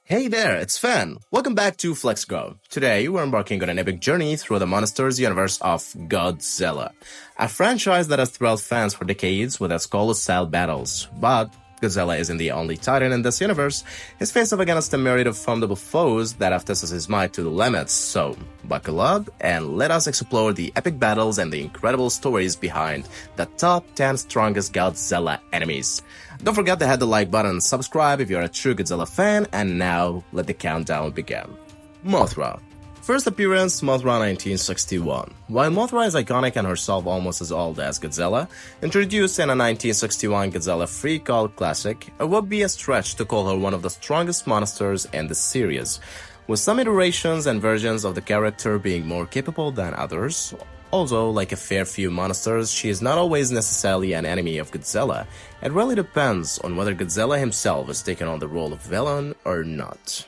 Hey there, it's Fan. Welcome back to FlexGo. Today, we're embarking on an epic journey through the monsters universe of Godzilla, a franchise that has thrilled fans for decades with its colossal battles. But Godzilla isn't the only titan in this universe. He's faced up against a myriad of formidable foes that have tested his might to the limits. So, buckle up and let us explore the epic battles and the incredible stories behind the top 10 strongest Godzilla enemies. Don't forget to hit the like button and subscribe if you're a true Godzilla fan, and now let the countdown begin. Mothra. First appearance, Mothra 1961. While Mothra is iconic and herself almost as old as Godzilla, introduced in a 1961 Godzilla Free Cult classic, it would be a stretch to call her one of the strongest monsters in the series, with some iterations and versions of the character being more capable than others. Although, like a fair few monsters, she is not always necessarily an enemy of Godzilla. It really depends on whether Godzilla himself is taking on the role of villain or not.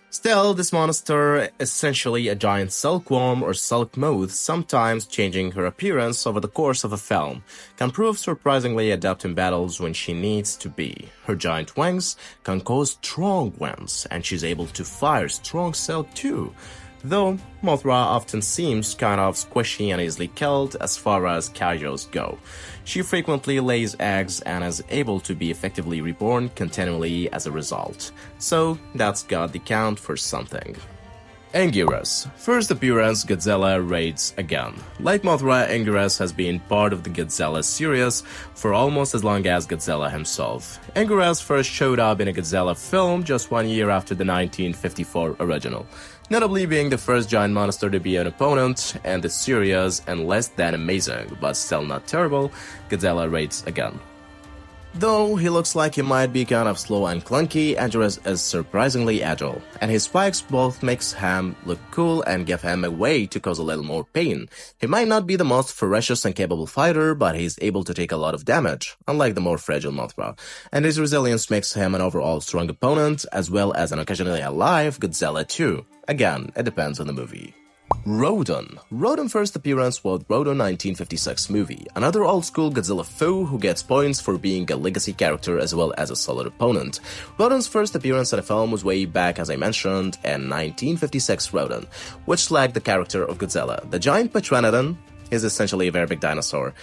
Still, this monster, essentially a giant silkworm or silk moth, sometimes changing her appearance over the course of a film, can prove surprisingly adept in battles when she needs to be. Her giant wings can cause strong winds, and she's able to fire strong silk too. Though, Mothra often seems kind of squishy and easily killed as far as kaijus go. She frequently lays eggs and is able to be effectively reborn continually as a result. So, that's got the count for something. Anguirus. First appearance, Godzilla raids again. Like Mothra, Anguirus has been part of the Godzilla series for almost as long as Godzilla himself. Anguirus first showed up in a Godzilla film just 1 year after the 1954 original, notably being the first giant monster to be an opponent in the series, and less than amazing, but still not terrible, Godzilla raids again. Though he looks like he might be kind of slow and clunky, Anguirus is surprisingly agile, and his spikes both makes him look cool and give him a way to cause a little more pain. He might not be the most ferocious and capable fighter, but he's able to take a lot of damage, unlike the more fragile Mothra, and his resilience makes him an overall strong opponent, as well as an occasionally alive Godzilla too. Again, it depends on the movie. Rodan. Rodan first appearance was Rodan 1956 movie, another old-school Godzilla foe who gets points for being a legacy character as well as a solid opponent. Rodan's first appearance in a film was way back, as I mentioned, in 1956 Rodan, which lacked the character of Godzilla. The giant Pteranodon is essentially a very big dinosaur,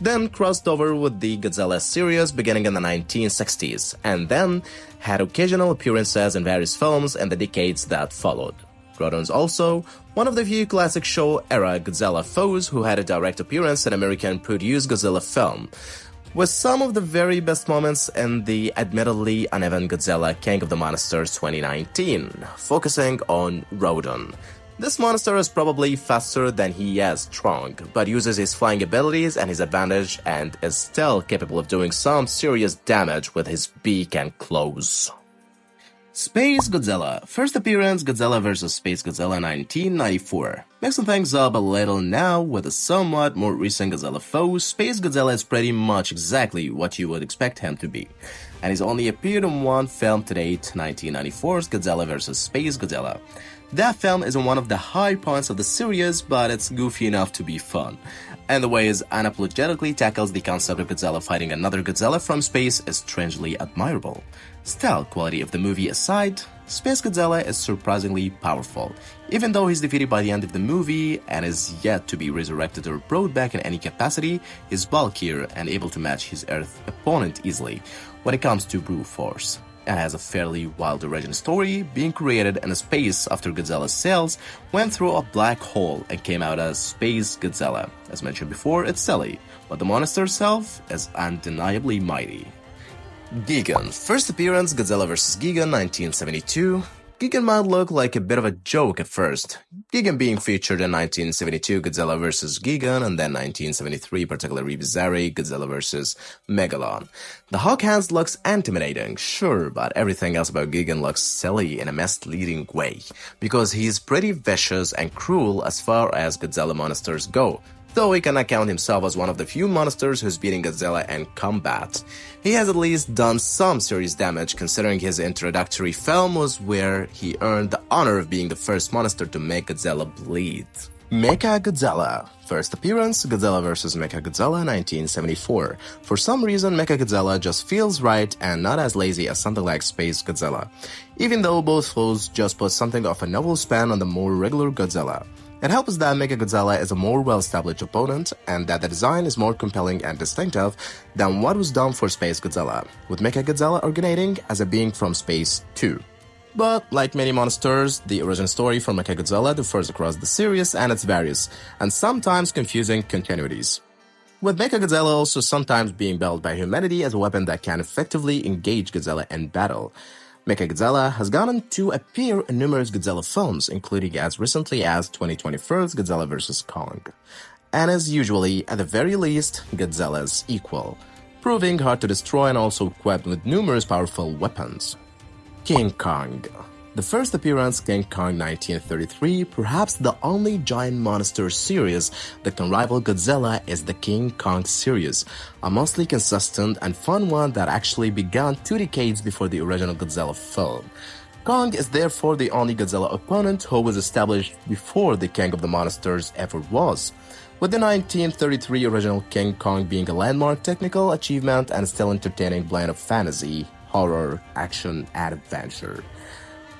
then crossed over with the Godzilla series beginning in the 1960s, and then had occasional appearances in various films in the decades that followed. Rodan's also one of the few classic show-era Godzilla foes who had a direct appearance in American-produced Godzilla film, with some of the very best moments in the admittedly uneven Godzilla King of the Monsters 2019, focusing on Rodan. This monster is probably faster than he is strong, but uses his flying abilities and his advantage and is still capable of doing some serious damage with his beak and claws. Space Godzilla. First appearance, Godzilla vs. Space Godzilla 1994. Mixing things up a little now with a somewhat more recent Godzilla foe, Space Godzilla is pretty much exactly what you would expect him to be, and he's only appeared in one film to date, 1994's Godzilla vs. Space Godzilla. That film isn't one of the high points of the series, but it's goofy enough to be fun. And the way it unapologetically tackles the concept of Godzilla fighting another Godzilla from space is strangely admirable. Still, quality of the movie aside, Space Godzilla is surprisingly powerful, even though he's defeated by the end of the movie and is yet to be resurrected or brought back in any capacity. He's bulkier and able to match his Earth opponent easily when it comes to brute force, and has a fairly wild origin story, being created in a space after Godzilla's cells went through a black hole and came out as Space Godzilla. As mentioned before, it's silly, but the monster itself is undeniably mighty. Gigan. First appearance, Godzilla vs. Gigan 1972. Gigan might look like a bit of a joke at first. Gigan being featured in 1972 Godzilla vs. Gigan and then 1973 particularly bizarre Godzilla vs. Megalon. The hawk hands looks intimidating, sure, but everything else about Gigan looks silly in a misleading way, because he's pretty vicious and cruel as far as Godzilla monsters go, though he cannot count himself as one of the few monsters who's beating Godzilla in combat. He has at least done some serious damage, considering his introductory film was where he earned the honor of being the first monster to make Godzilla bleed. Mechagodzilla. First appearance, Godzilla vs. Mechagodzilla 1974. For some reason, Mechagodzilla just feels right and not as lazy as something like Space Godzilla, even though both foes just put something of a novel spin on the more regular Godzilla. It helps that Mechagodzilla is a more well-established opponent and that the design is more compelling and distinctive than what was done for Space Godzilla, with Mechagodzilla originating as a being from space too. But, like many monsters, the origin story for Mechagodzilla differs across the series and its various, and sometimes confusing continuities. With Mechagodzilla also sometimes being built by humanity as a weapon that can effectively engage Godzilla in battle. Mechagodzilla has gone on to appear in numerous Godzilla films, including as recently as 2021's Godzilla vs. Kong, and is usually, at the very least, Godzilla's equal, proving hard to destroy and also equipped with numerous powerful weapons. King Kong. The first appearance, King Kong 1933, perhaps the only giant monster series that can rival Godzilla, is the King Kong series, a mostly consistent and fun one that actually began 2 decades before the original Godzilla film. Kong is therefore the only Godzilla opponent who was established before the King of the Monsters ever was, with the 1933 original King Kong being a landmark technical achievement and still entertaining blend of fantasy, horror, action, and adventure.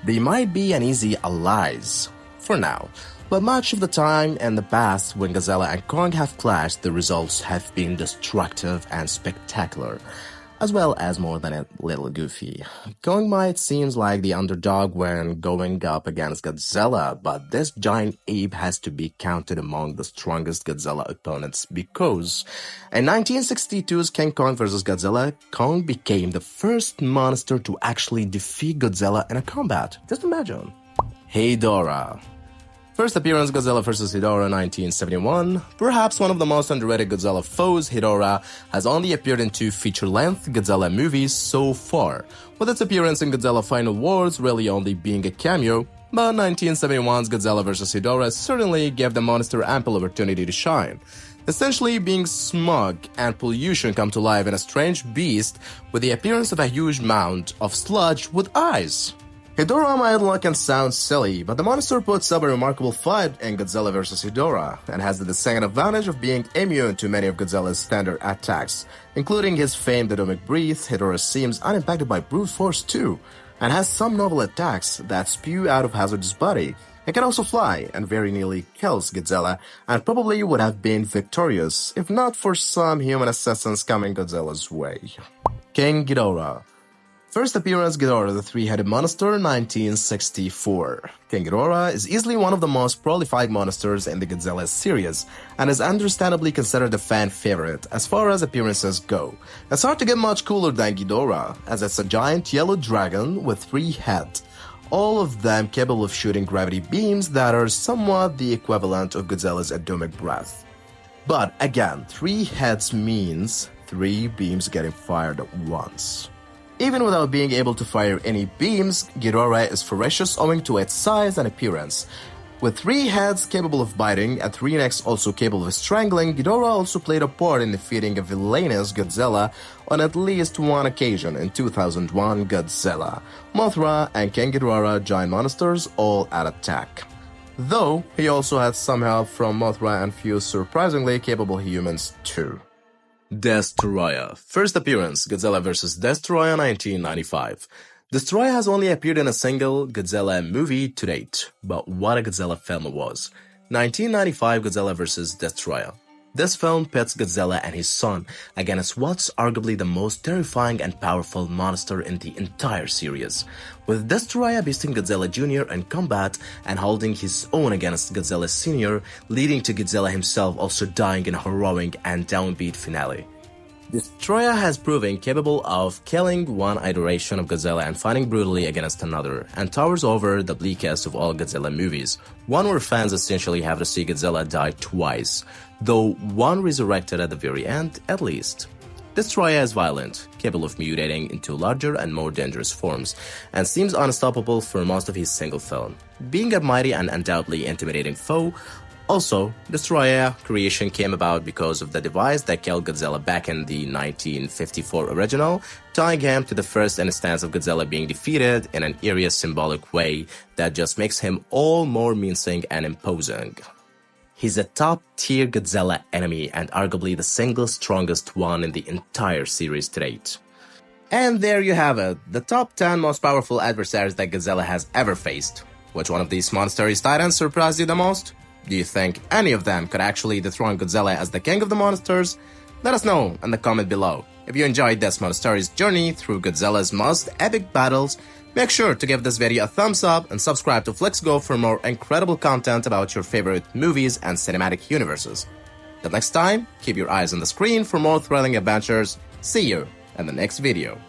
They might be an easy allies, for now, but much of the time in the past when Godzilla and Kong have clashed, the results have been destructive and spectacular, as well as more than a little goofy. Kong might seem like the underdog when going up against Godzilla, but this giant ape has to be counted among the strongest Godzilla opponents because in 1962's King Kong vs. Godzilla, Kong became the first monster to actually defeat Godzilla in a combat. Just imagine. Hedorah. First appearance, Godzilla vs. Hedorah 1971. Perhaps one of the most underrated Godzilla foes, Hedorah has only appeared in 2 feature-length Godzilla movies so far, with its appearance in Godzilla Final Wars really only being a cameo, but 1971's Godzilla vs. Hedorah certainly gave the monster ample opportunity to shine, essentially being smog and pollution come to life in a strange beast with the appearance of a huge mound of sludge with eyes. Hedorah might look and sound silly, but the monster puts up a remarkable fight in Godzilla vs. Hedorah, and has the distinct advantage of being immune to many of Godzilla's standard attacks, including his famed atomic breath. Hedorah seems unimpacted by brute force too, and has some novel attacks that spew out of Hazard's body. It can also fly, and very nearly kills Godzilla, and probably would have been victorious, if not for some human assistance coming Godzilla's way. King Ghidorah. First appearance, Ghidorah the Three-Headed Monster, 1964. King Ghidorah is easily one of the most prolific monsters in the Godzilla series, and is understandably considered a fan favorite as far as appearances go. It's hard to get much cooler than Ghidorah, as it's a giant yellow dragon with 3 heads, all of them capable of shooting gravity beams that are somewhat the equivalent of Godzilla's atomic breath. But again, 3 heads means 3 beams getting fired at once. Even without being able to fire any beams, Ghidorah is ferocious owing to its size and appearance. With 3 heads capable of biting and 3 necks also capable of strangling, Ghidorah also played a part in defeating a villainous Godzilla on at least one occasion in 2001 Godzilla. Mothra and King Ghidorah, giant monsters, all at attack. Though, he also had some help from Mothra and few surprisingly capable humans too. Destoroyah. First appearance, Godzilla vs. Destoroyah 1995. Destoroyah has only appeared in a single Godzilla movie to date, but what a Godzilla film it was. 1995 Godzilla vs. Destoroyah. This film pits Godzilla and his son against what's arguably the most terrifying and powerful monster in the entire series, with Destoroyah beating Godzilla Jr. in combat and holding his own against Godzilla Sr., leading to Godzilla himself also dying in a harrowing and downbeat finale. Destoroyah has proven capable of killing one iteration of Godzilla and fighting brutally against another, and towers over the bleakest of all Godzilla movies, one where fans essentially have to see Godzilla die twice, though one resurrected at the very end at least. Destoroyah is violent, capable of mutating into larger and more dangerous forms, and seems unstoppable for most of his single film, being a mighty and undoubtedly intimidating foe. Also, Destoroyah creation came about because of the device that killed Godzilla back in the 1954 original, tying him to the first instance of Godzilla being defeated in an eerie symbolic way that just makes him all more menacing and imposing. He's a top-tier Godzilla enemy and arguably the single strongest one in the entire series to date. And there you have it, the top 10 most powerful adversaries that Godzilla has ever faced. Which one of these monstrous titans surprised you the most? Do you think any of them could actually dethrone Godzilla as the king of the monsters? Let us know in the comment below. If you enjoyed this monstrous journey through Godzilla's most epic battles, make sure to give this video a thumbs up and subscribe to FlixGo for more incredible content about your favorite movies and cinematic universes. Till next time, keep your eyes on the screen for more thrilling adventures. See you in the next video.